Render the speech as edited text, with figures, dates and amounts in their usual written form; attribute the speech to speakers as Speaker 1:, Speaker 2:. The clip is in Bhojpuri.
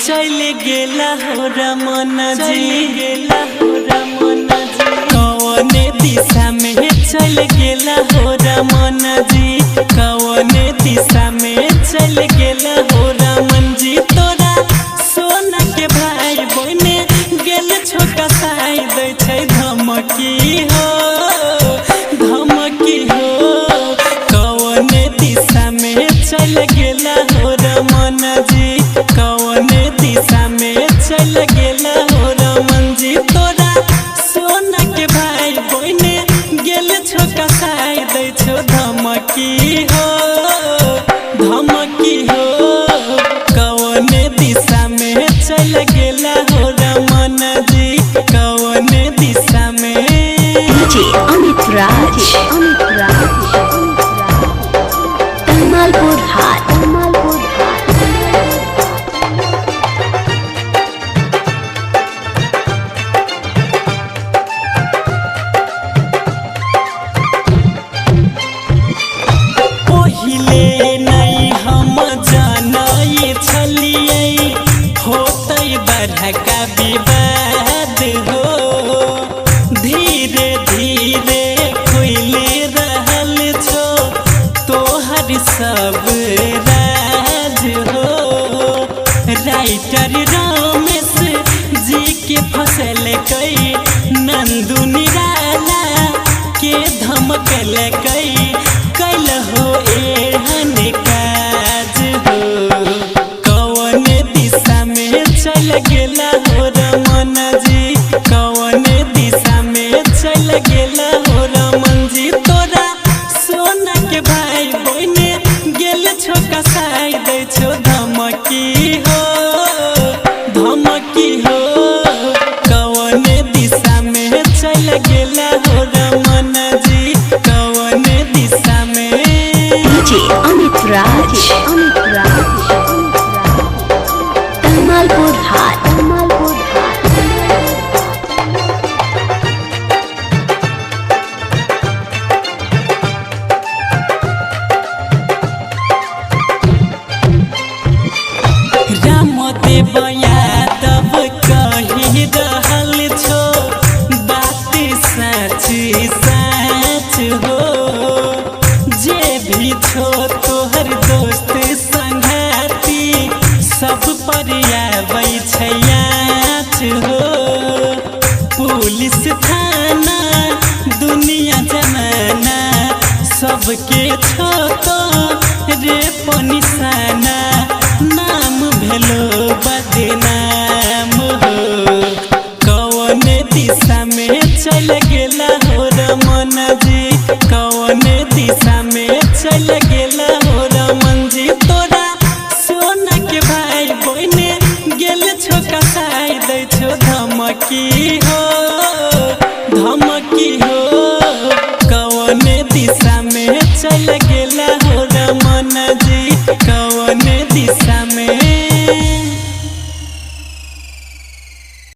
Speaker 1: चल गेला हो रमन जी कौन दिशा में चल गेला हो रमन जी कौन दिशा में चल गेला हो रमन जी तोरा सोना के भाई बहने गेल छोटा साई दै छै धमकी हो कौन दिशा में चल गेला हो रमन जी कौन दिशा में चल गेला हो रमन जी तोरा सोना के भाई बहने गेल छोटा साई दै छो धमकी हो कौन दिशा में चल गेला हो रमन जी कौन दिशा में
Speaker 2: DJ अमित राज तमालपुर हाट
Speaker 1: पहिले नहीं हम जानाई छलिए होते बड़का विवाद हो धीरे धीरे खुले रहल छो तोहर सब राज हो राइटर रमेश जी के फसल कई नंदू निराला के धमकल कई कल हो एहन काज हो कौन दिशा में चल गेला हो रमन जी कौन दिशा में चल गेला हो रमन जी तोरा सोना के भाई बहने गेल छोका साई दै छो धमकी हो कौन दिशा में चल गेला हो रमन जी कौन दिशा में
Speaker 2: DJ अमित राज तमालपुर हाट
Speaker 1: रामदेव यादव कही रहल छो बात सच हो जे भी छो तोहर दोस्त संगाती सब पर आबै छै आँच हो पुलिस थाना दुनिया जमाना सबके छो तो रे निशाना नाम भेलो बदनाम हो कौन दिशा में चल गेला हो रमन जी कौन दिशा में चल गेला हो रमन जी तोरा सोना के भाई बहने गेल छोका साई दै छो धमकी हो कौन दिशा में चल गेला